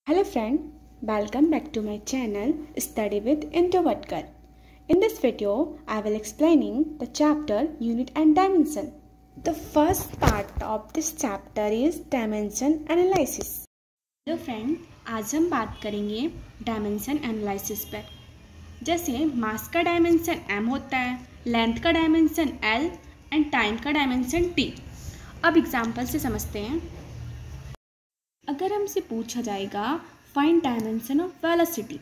Hello friend, welcome back to my channel Study with Introvertkar. In this video, I will explaining the chapter Unit and Dimension. The first part of this chapter is Dimension Analysis. Hello friend, आज हम बात करेंगे dimension analysis पर. जैसे मास का dimension m होता है, length का डायमेंशन l एंड टाइम का डायमेंशन t. अब एग्जाम्पल से समझते हैं. अगर हमसे पूछा जाएगा फाइंड डायमेंशन ऑफ वेलोसिटी,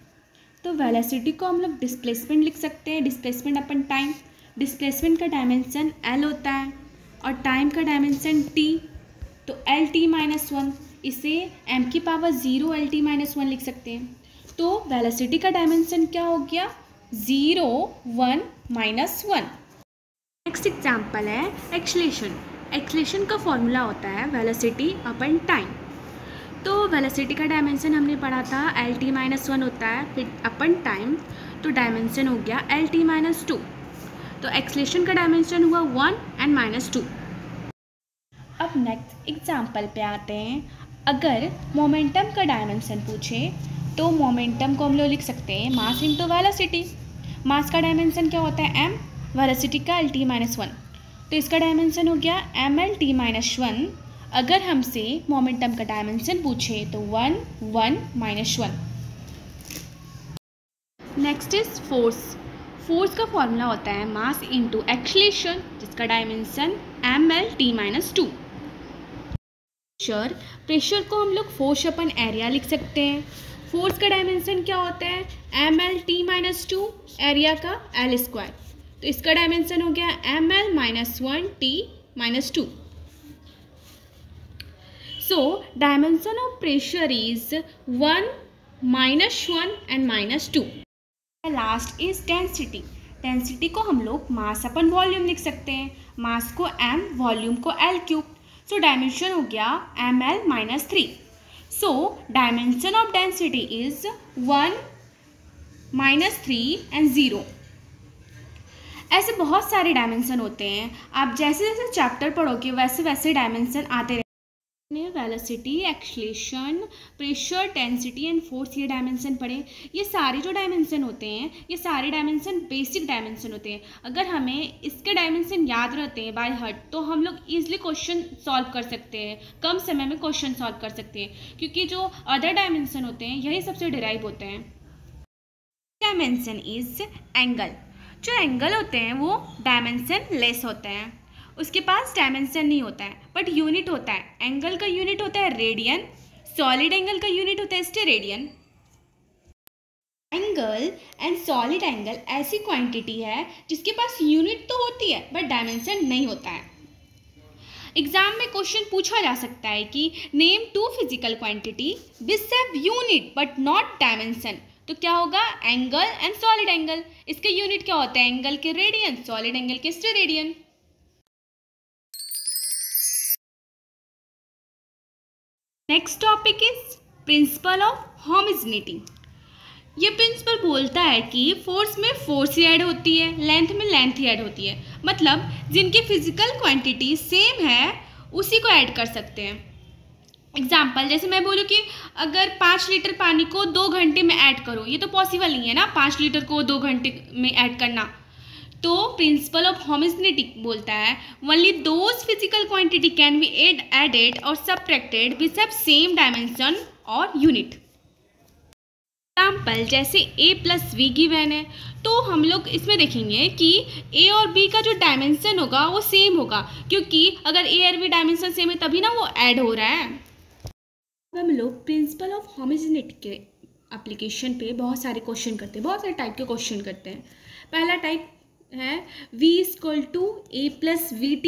तो वेलोसिटी को हम लोग डिस्प्लेसमेंट लिख सकते हैं, डिस्प्लेसमेंट अपन टाइम. डिस्प्लेसमेंट का डायमेंशन l होता है और टाइम का डायमेंशन t, तो LT-1, इसे m की पावर 0 LT-1 लिख सकते हैं. तो वेलोसिटी का डायमेंशन क्या हो गया, 0 1 -1. नेक्स्ट एग्जाम्पल है एक्सेलरेशन. एक्सेलरेशन का फॉर्मूला होता है वेलोसिटी अपन टाइम. तो वेलोसिटी का डायमेंशन हमने पढ़ा था LT-1 होता है, फिर अपन टाइम, तो डायमेंशन हो गया LT-2. तो एक्सेलरेशन का डायमेंशन हुआ 1 एंड -2. अब नेक्स्ट एग्जाम्पल पे आते हैं. अगर मोमेंटम का डायमेंशन पूछे तो मोमेंटम को हम लोग लिख सकते हैं मास इंटू वेलोसिटी. मास का डायमेंशन क्या होता है m, वेलोसिटी का LT-1, तो इसका डायमेंशन हो गया mLT-1. अगर हमसे मोमेंटम का डायमेंशन पूछे तो 1 1 -1. Next is force. फोर्स का फॉर्मूला होता है मास इंटू एक्सेलरेशन, जिसका डायमेंशन mLT-2. प्रेशर को हम लोग फोर्स अपन एरिया लिख सकते हैं. फोर्स का डायमेंशन क्या होता है mLT-2, एरिया का L², तो इसका डायमेंशन हो गया mL-1T-2. So dimension of pressure is 1 -1 and -2. Last is density. Density को हम लोग मास अपन वॉल्यूम लिख सकते हैं. मास को m, वॉल्यूम को L³. सो डायमेंशन हो गया mL-3. So dimension of density is 1 -3 and 0. ऐसे बहुत सारे डायमेंशन होते हैं. आप जैसे जैसे चैप्टर पढ़ोगे वैसे वैसे डायमेंशन आते रहेंगे. Velocity, acceleration, pressure, density and force, ये डायमेंशन पढ़े. ये सारे जो डायमेंशन होते हैं, ये सारे डायमेंशन बेसिक डायमेंशन होते हैं. अगर हमें इसके डायमेंशन याद रहते हैं बाय हार्ट, तो हम लोग इजीली क्वेश्चन सॉल्व कर सकते हैं, कम समय में क्वेश्चन सॉल्व कर सकते हैं, क्योंकि जो अदर डायमेंशन होते हैं यही सबसे डिराइव होते हैं. Dimension is angle. जो एंगल होते हैं वो डायमेंशन लेस होते हैं, उसके पास डायमेंशन नहीं होता है, बट यूनिट होता है. एंगल का यूनिट होता है रेडियन, सॉलिड एंगल का यूनिट होता है steradian. Angle and solid angle ऐसी क्वांटिटी है जिसके पास यूनिट तो होती है बट डायमेंशन नहीं होता है. एग्जाम में क्वेश्चन पूछा जा सकता है कि name 2 physical quantity which have unit but not dimension. तो क्या होगा, एंगल एंड सॉलिड एंगल. इसके यूनिट क्या होता है, एंगल के रेडियन, सॉलिड एंगल के steradian. Next topic is principle of homogeneity. ये प्रिंसिपल बोलता है कि फोर्स में फोर्स ही ऐड होती है, लेंथ में लेंथ ही ऐड होती है. मतलब जिनकी फिजिकल क्वांटिटी सेम है उसी को ऐड कर सकते हैं. एग्जाम्पल, जैसे मैं बोलूँ कि अगर 5 लीटर पानी को 2 घंटे में ऐड करो, ये तो पॉसिबल नहीं है ना 5 लीटर को 2 घंटे में ऐड करना. तो प्रिंसिपल ऑफ होमोजेनिटी बोलता है only those physical quantity can be added और subtracted which have same dimension और यूनिट. एग्जाम्पल, जैसे a + v गिवन है, तो हम लोग इसमें देखेंगे कि a और b का जो डायमेंशन होगा वो सेम होगा, क्योंकि अगर a और b डायमेंशन सेम है तभी ना वो ऐड हो रहा है. हम लोग प्रिंसिपल ऑफ होमोजेनिटी के एप्लीकेशन पे बहुत सारे क्वेश्चन करते हैं, बहुत सारे टाइप के क्वेश्चन करते हैं. पहला टाइप है v = a + vt.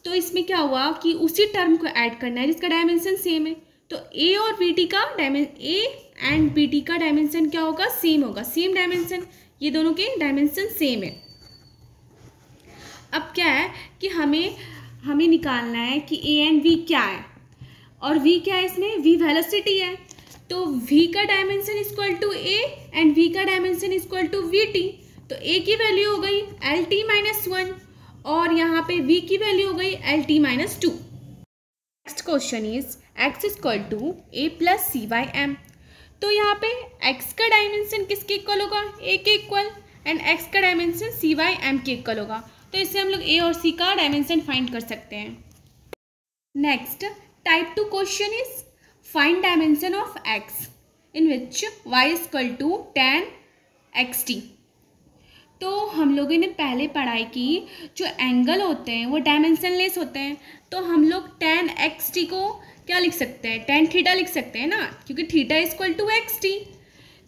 तो इसमें क्या हुआ कि उसी टर्म को ऐड करना है जिसका डायमेंशन सेम है. तो a और vt का a एंड bt का डायमेंशन क्या होगा, सेम होगा, सेम डायमेंशन. ये दोनों के डायमेंशन सेम है. अब क्या है कि हमें निकालना है कि a एंड v क्या है, और v क्या है, इसमें v वेलोसिटी है. तो v का डायमेंशन = a एंड v का डायमेंशन = vt. तो a की वैल्यू हो गई LT-1 और यहाँ पे v की वैल्यू हो गई LT-2. Next question is x = a + c/m. तो यहाँ पे x का डायमेंशन किसके इक्वल होगा, a के इक्वल, एंड x का डायमेंशन सी वाई एम के इक्वल होगा। तो इससे हम लोग a और c का डायमेंशन फाइंड कर सकते हैं। Next type 2 question is find dimension of x in which y is equal to tan xt। तो हम लोगों ने पहले पढ़ाई की जो एंगल होते हैं वो डायमेंशनलेस होते हैं, तो हम लोग tan xt को क्या लिख सकते हैं, tan थीटा लिख सकते हैं ना, क्योंकि theta is equal to xt।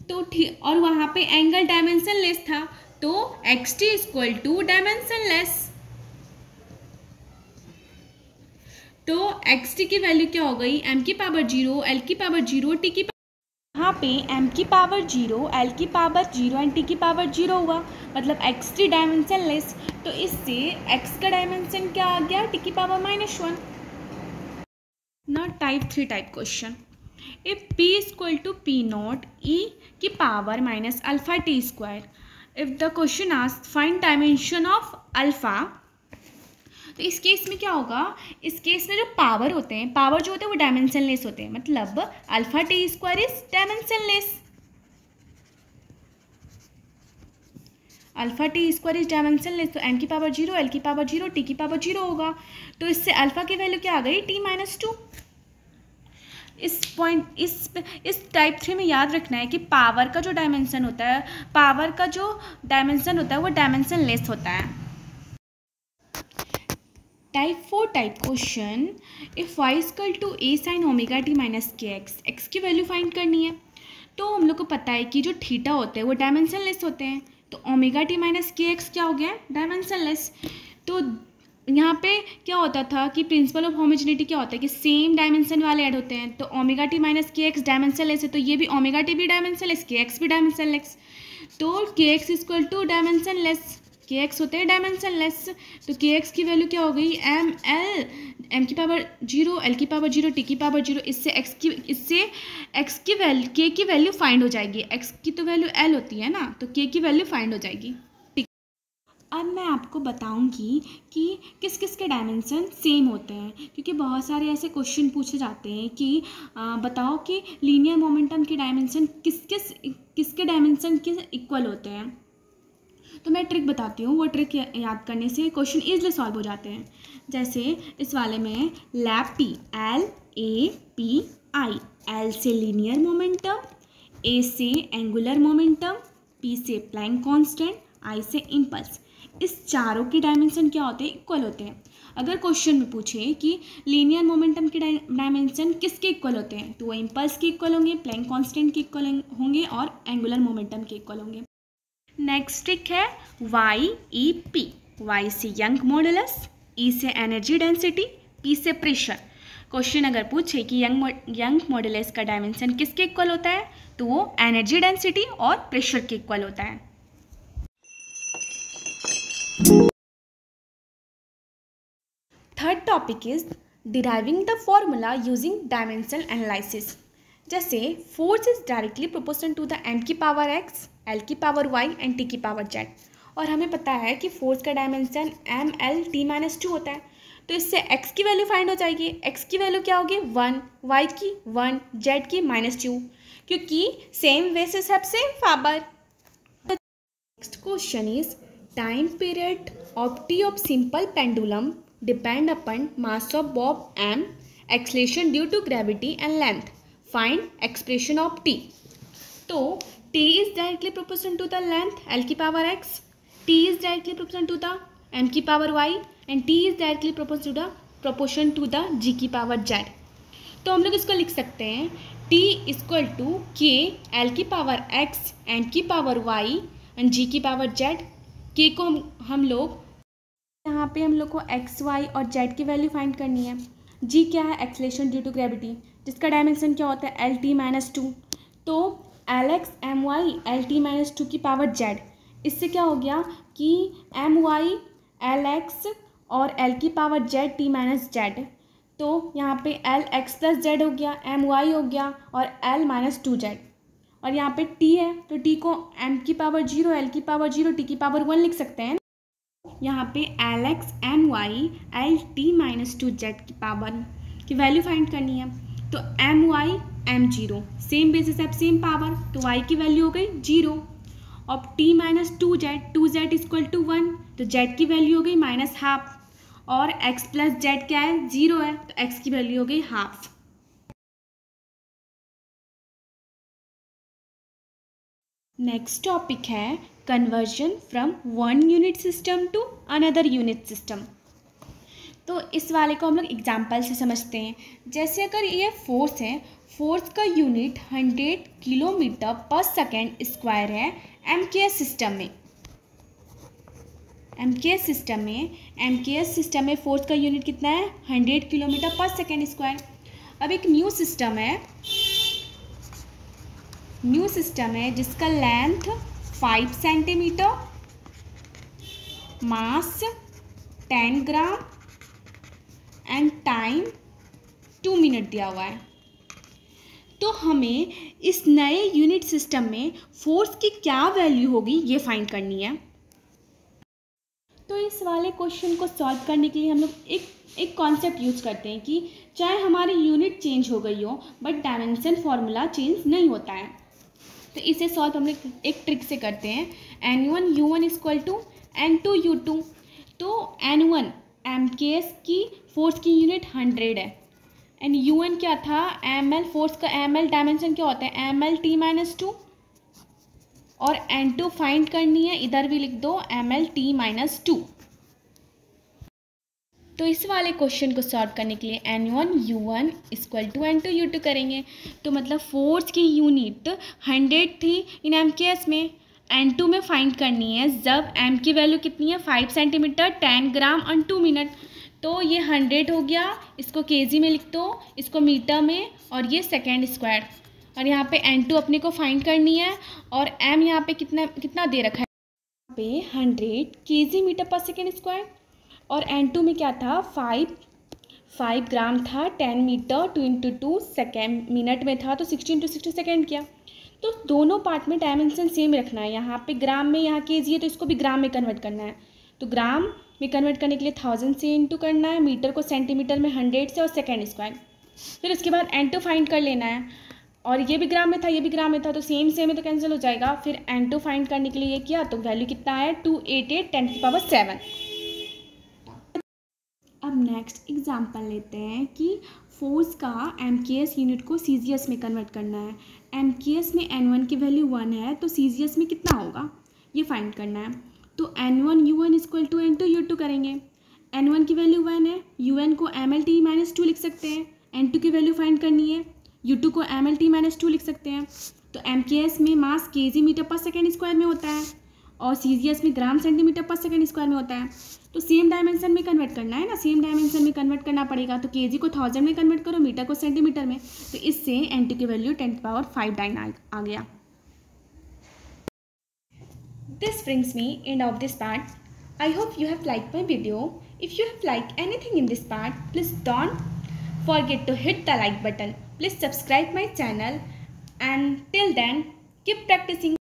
तो और वहाँ पे एंगल डायमेंशनलेस था, तो xt is equal to dimensionless. तो xt की वैल्यू क्या हो गई, m की पावर 0, l की पावर 0, t की यहाँ पे m की पावर 0, l की पावर 0 एंड t की पावर 0 हुआ, मतलब xt डायमेंशनलेस। तो इससे x का डायमेंशन क्या आ गया, t की power -1। Now type 3 type question. If p is equal to p naught e की power minus alpha t square. If the question asks find dimension of alpha, तो इस case में क्या होगा, इस केस में जो पावर होते हैं, पावर जो होते हैं वो डायमेंशनलेस होते हैं, मतलब alpha T square is dimensionless. Alpha T square is dimensionless, तो m की पावर 0, l की पावर 0, t की पावर 0 होगा। तो इससे अल्फा की वैल्यू क्या आ गई, t-2। इस टाइप 3 में याद रखना है कि पावर का जो डायमेंशन होता है, पावर का जो डायमेंशन होता है वो डायमेंशनलेस होता है। Type 4 type question, if y equal to a sin omega t minus k x की वैल्यू फाइंड करनी है। तो हम लोग को पता है कि जो थीटा होते हैं वो डायमेंशनलेस होते हैं, तो omega T minus k x क्या हो गया, डायमेंशनलेस। तो यहाँ पे क्या होता था कि प्रिंसिपल ऑफ होमोजेनिटी क्या होता है कि सेम डायमेंशन वाले ऐड होते हैं। तो omega T minus k x dimensionless है, तो ये भी ओमेगा टी भी डायमेंशनलेस, के एक्स भी डायमेंशनलेस। तो के एक्स इक्वल टू डायमेंशनलेस, के एक्स होते हैं डायमेंशनलेस। तो के एक्स की वैल्यू क्या हो गई, एम की पावर 0, एल की पावर 0, टी की पावर 0। इससे एक्स की वैल्यू, के की वैल्यू फाइंड हो जाएगी। एक्स की तो वैल्यू एल होती है ना, तो के की वैल्यू फाइंड हो जाएगी। अब मैं आपको बताऊंगी कि किस किस के डायमेंशन सेम होते हैं, क्योंकि बहुत सारे ऐसे क्वेश्चन पूछे जाते हैं कि बताओ कि लीनियर मोमेंटम के डायमेंशन किसके डायमेंशन के इक्वल होते हैं। तो मैं ट्रिक बताती हूँ, वो ट्रिक याद करने से क्वेश्चन ईजिली सॉल्व हो जाते हैं। जैसे इस वाले में लैप टी, LAPI, L से लीनियर मोमेंटम, A से एंगुलर मोमेंटम, P से प्लैंक कांस्टेंट, I से इम्पल्स। इस चारों के डायमेंशन क्या होते हैं, इक्वल होते हैं। अगर क्वेश्चन में पूछे कि लीनियर मोमेंटम के डायमेंशन किसके इक्वल होते हैं, तो वो इम्पल्स के इक्वल होंगे, प्लैंक कांस्टेंट के इक्वल होंगे और एंगुलर मोमेंटम के इक्वल होंगे। नेक्स्ट ट्रिक है YEP, Y से यंग मॉडुलस, E से एनर्जी डेंसिटी, P से प्रेशर। क्वेश्चन अगर पूछे कि यंग मॉडुलस का डायमेंशन किसके इक्वल होता है, तो वो एनर्जी डेंसिटी और प्रेशर के इक्वल होता है। Third topic is deriving the formula using dimensional analysis. जैसे force is directly proportional to the m की पावर x, l की पावर y एंड t की पावर z। और हमें पता है कि फोर्स का डायमेंशन m l t-2 होता है। तो इससे x की वैल्यू फाइंड हो जाएगी। x की वैल्यू क्या होगी, 1, y की 1, z की -2, क्योंकि सेम बेसिस है, same power. Next question is time period of t of simple pendulum depend upon mass of bob m, acceleration due to gravity and length. Find expression of t. तो t is directly proportional to the length l की power x, t is directly proportional to the m की power y and t is directly proportional to the g की power z. तो हम लोग इसको लिख सकते हैं t equal to k l की पावर x, m की पावर y एंड g की पावर z। k को हम लोग यहाँ पे हम लोग को x, y और z की वैल्यू फाइंड करनी है। g क्या है, एक्सेलरेशन ड्यू टू ग्रेविटी, जिसका डायमेंशन क्या होता है, LT-2। तो LX my LT-2 की पावर z। इससे क्या हो गया कि my LX और l की पावर z t-z। तो यहाँ पे LX + z हो गया, my हो गया और l-2z। और यहाँ पे t है, तो t को m की पावर 0, l की पावर 0, t की पावर 1 लिख सकते हैं। यहाँ पे LX my LT-2z की पावर की वैल्यू फाइंड करनी है। तो my m0, सेम बेसिस है सेम पावर, तो y की वैल्यू हो गई 0। अब t minus 2z equal to 1, तो z की वैल्यू हो गई -12, और x प्लस z क्या है 0 है, तो x की वैल्यू हो गई हाफ। नेक्स्ट टॉपिक है conversion from one unit system to another unit system. तो इस वाले को हम लोग एग्जाम्पल से समझते हैं। जैसे अगर ये फोर्स है, फोर्स का यूनिट 100 किलोमीटर पर सेकेंड स्क्वायर है एमकेएस सिस्टम में। एमकेएस सिस्टम में फोर्स का यूनिट कितना है 100 किलोमीटर पर सेकेंड स्क्वायर। अब एक न्यू सिस्टम है जिसका length 5 centimetre, mass 10 gram and time 2 minute दिया हुआ है। तो हमें इस नए यूनिट सिस्टम में फोर्स की क्या वैल्यू होगी ये फाइंड करनी है। तो इस वाले क्वेश्चन को सॉल्व करने के लिए हम लोग एक कॉन्सेप्ट यूज करते हैं कि चाहे हमारी यूनिट चेंज हो गई हो बट डायमेंशन फॉर्मूला चेंज नहीं होता है। तो इसे सॉल्व हम लोग एक ट्रिक से करते हैं। N1 U1 equal to N2 U2। तो N1 एमकेएस की फोर्स की यूनिट 100 है एंड UN क्या था ml, फोर्स का ml डायमेंशन क्या होता है ml_t-2, और N2 फाइंड करनी है, इधर भी लिख दो ml_t-2। तो इस वाले क्वेश्चन को सॉल्व करने के लिए N1 U1 equal to N2 U2 करेंगे। तो मतलब फोर्स की यूनिट 100 थी इन एमकेएस में, N2 में फाइंड करनी है जब m की वैल्यू कितनी है 5 सेंटीमीटर 10 ग्राम और 2 मिनट। तो ये 100 हो गया, इसको केजी में लिख दो, इसको मीटर में, और ये सेकेंड स्क्वायर। और यहाँ पे N2 अपने को फाइंड करनी है और m यहाँ पे कितना दे रखा है, यहाँ पे 100 केजी मीटर पर सेकेंड स्क्वायर, और N2 में क्या था 5 ग्राम था, 10 मीटर 2 इंटू 2 सेकेंड मिनट में था, तो 60 इंटू 60 सेकेंड किया। तो दोनों पार्ट में डायमेंशन सेम रखना है। यहाँ पे ग्राम में, यहाँ केजी है तो इसको भी ग्राम में कन्वर्ट करना है। तो ग्राम में कन्वर्ट करने के लिए 1000 से इंटू करना है, मीटर को सेंटीमीटर में 100 से, और सेकेंड स्क्वायर। फिर उसके बाद N2 फाइंड कर लेना है, और ये भी ग्राम में था ये भी ग्राम में था, तो सेम है तो कैंसिल हो जाएगा। फिर N2 फाइंड करने के लिए ये किया तो वैल्यू कितना है 288 10⁻⁷। अब नेक्स्ट एग्जांपल लेते हैं कि फोर्स का एमकेएस यूनिट को सीजीएस में कन्वर्ट करना है। एमकेएस में N1 की वैल्यू 1 है तो सीजीएस में कितना होगा ये फाइंड करना है। तो N1 U1 equal to N2 U2 करेंगे। N1 की वैल्यू 1 है, UN को ml_t-2 लिख सकते हैं, N2 की वैल्यू फाइंड करनी है, U2 को ml_t-2 लिख सकते हैं। तो एमकेएस में मास केजी मीटर पर सेकेंड स्क्वायर में होता है और सीजीएस में ग्राम सेंटीमीटर पर सेकेंड स्क्वायर में होता है। तो सेम डायमेंशन में कन्वर्ट करना है ना, सेम डायमेंशन में कन्वर्ट करना पड़ेगा। तो केजी को 1000 में कन्वर्ट करो, मीटर को सेंटीमीटर में, तो इससे N2 की वैल्यू 10⁵ आ गया। This brings me end of this part. I hope you have liked my video. If you have liked anything in this part, please don't forget to hit the like button. Please subscribe my channel, and till then keep practicing.